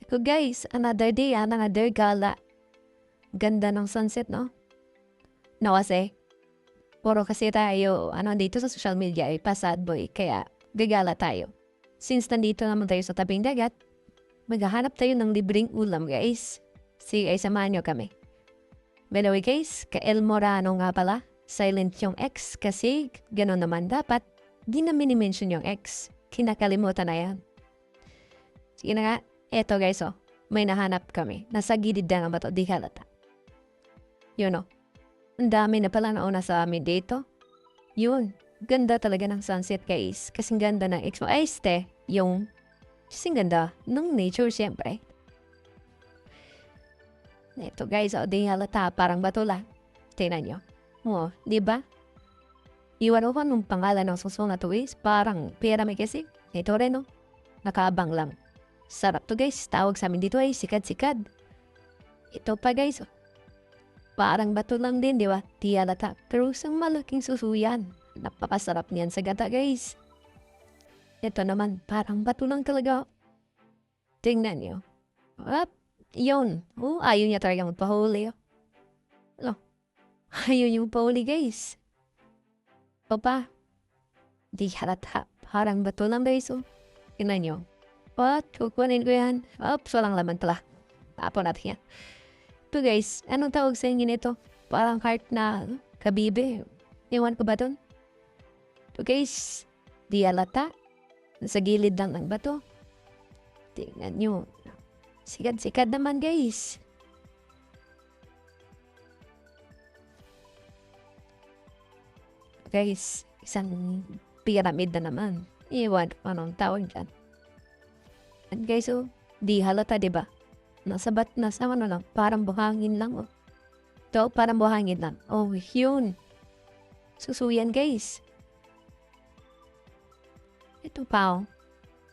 So guys, another day, another gala. Ganda ng sunset, no? No, kasi, puro kasi tayo, dito sa social media ay pa-sad boy, kaya gagala tayo. Since nandito naman tayo sa tabing dagat, maghahanap tayo ng libreng ulam, guys. Sige, ay samahan nyo kami. By the way, guys, ka El Morano nga pala, silent yung ex kasi gano'n naman dapat. Di na minimension yung ex. Kinakalimutan na yan. Sige na nga, eto guys, oh. May nahanap kami. Nasa gilid na ng bato, di halata. Yun, oh. Ang dami na pala nauna sa amin dito. Yun, ganda talaga ng sunset, guys. Kasing ganda ng ex mo. Ay, este, yung kasing ganda ng nature, siyempre. Ito guys, oh, di halata, parang bato lang. Tingnan nyo. Oh, di ba? Iwan ko nung pangalan ng susunod na tuwis, parang pera may kasi. Ito rin, oh. Nakaabang lang. Sarap to guys, tawag sa amin dito ay sikad-sikad. Ito pa guys, oh. Parang bato lang din, di ba? Di halata. Pero isang malaking susuyan. Napakasarap niyan sa gata guys. Ito naman, parang bato lang talaga. Tingnan nyo. Up, yun. Oh, ayaw niya talaga magpahuli. Oh. Ayaw niya magpahuli guys. Papa, di halata. Parang bato lang guys, oh. Tingnan nyo. What? Kukunin ko yan. Oops, walang laman pala. Tapon natin yan. Ito guys, anong tawag sa inyo nito? Parang heart na kabibe. Iwan ko ba dun? Ito guys, di halata. Nasa gilid lang ng bato. Tingnan nyo. Sikad-sikad naman guys. Guys, isang pyramid na naman. Iwan ko anong tawag dyan. And guys, oh, di halata, diba? Nasa ano lang, parang buhangin lang, oh. Ito, parang buhangin lang. Oh, yun. Susuyan, guys. Ito pa, oh.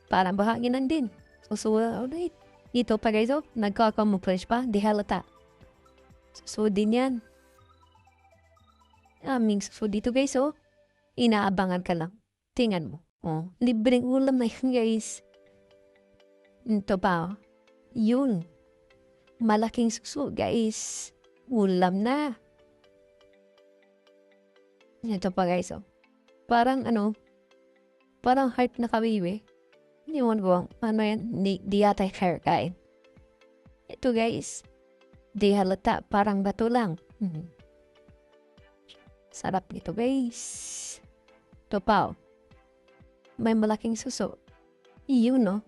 Parang buhangin lang din. Susuyan, alright. Ito pa, guys, oh. Nagkakamuflash pa, di halata. Susudin yan. Aming susud dito, guys, oh. Inaabangan ka lang. Tingnan mo. Oh, libreng ulam na yun, guys. Ito pa, oh. Yun. Malaking suso, guys. Ulam na. Ito pa, guys, oh. Parang, parang heart na kawiwi. Hindi mo ko, yan, di yata kain. Ito, guys. Di halata, parang bato lang. Sarap nito, guys. Ito pa, oh. May malaking suso. Yun, no?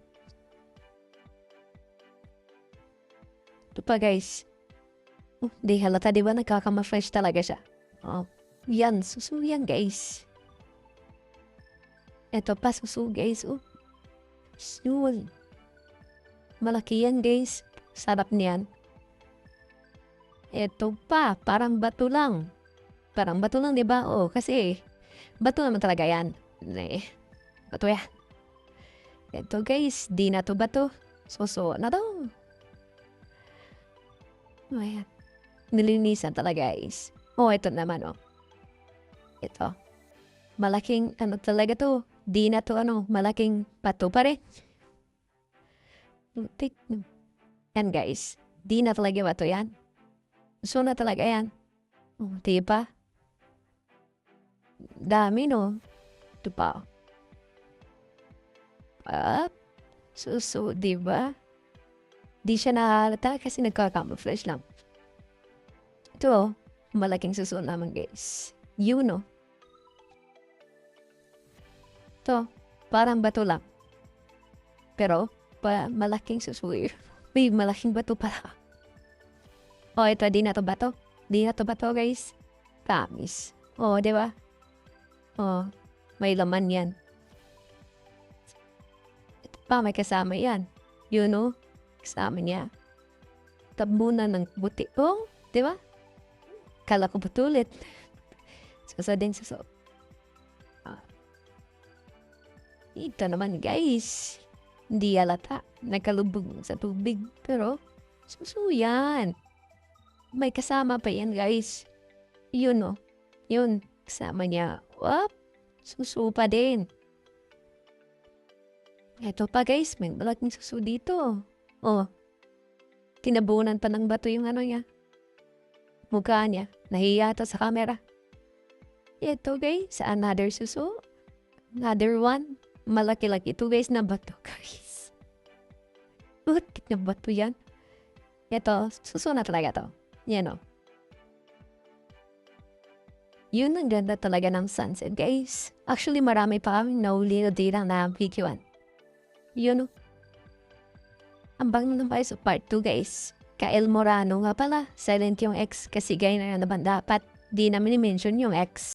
Ito pa guys. Di halata, di ba? Nagkakama-fresh talaga siya. Oh, yan, suso yan guys. Ito pa, suso guys. Oh, yun. Malaki yan guys. Sarap niyan. Ito pa, parang bato lang. Parang bato lang, di ba? Oh, kasi bato naman talaga yan. Bato yan. Ito guys, di na to bato. Suso na to. Ayan. Nilinisan talaga guys. Oh, ito naman oh. Ito. Malaking talaga to. Di na to malaking pato pa rin. Yan guys. Di na talaga bato yan. So na talaga yan. Oh, di ba? Dami no. Ito pa. Suso, di ba? Di siya nahalata kasi nagka-camouflage lang. Ito, malaking suso naman guys. Yun, no? Ito, parang bato lang. Pero, malaking suso. May malaking bato pala. Oh, ito, di na to bato. Di na to bato guys. Promise. Oh, di ba? Oh, may laman yan. Ito pa, may kasama yan. Yun, no? Kasama niya. Tabunan ng buti. Oh, di ba? Kala ko butulit. Suso din suso. Ito naman guys. Hindi halata. Nagkalubog sa tubig. Pero, suso yan. May kasama pa yan guys. Yun oh. Yun. Kasama niya. Wap. Suso pa din. Ito pa guys. May malaking suso dito. Oh, tinabunan pa ng bato yung ano niya. Mukha niya. Nahiya ata sa camera. Ito guys, another suso. Another one. Malaki-laki. Ito guys na bato guys. Bakit na bato yan? Ito, suso na talaga to. Yan o. Yun ang ganda talaga ng sunset guys. Actually marami pa kami nauli na dito na PQ1. Yun o. Ambang naman tayo sa part 2 guys. Ka El Morano nga pala. Silent yung ex kasi gaya na naman dapat. Di namin i-mention yung ex.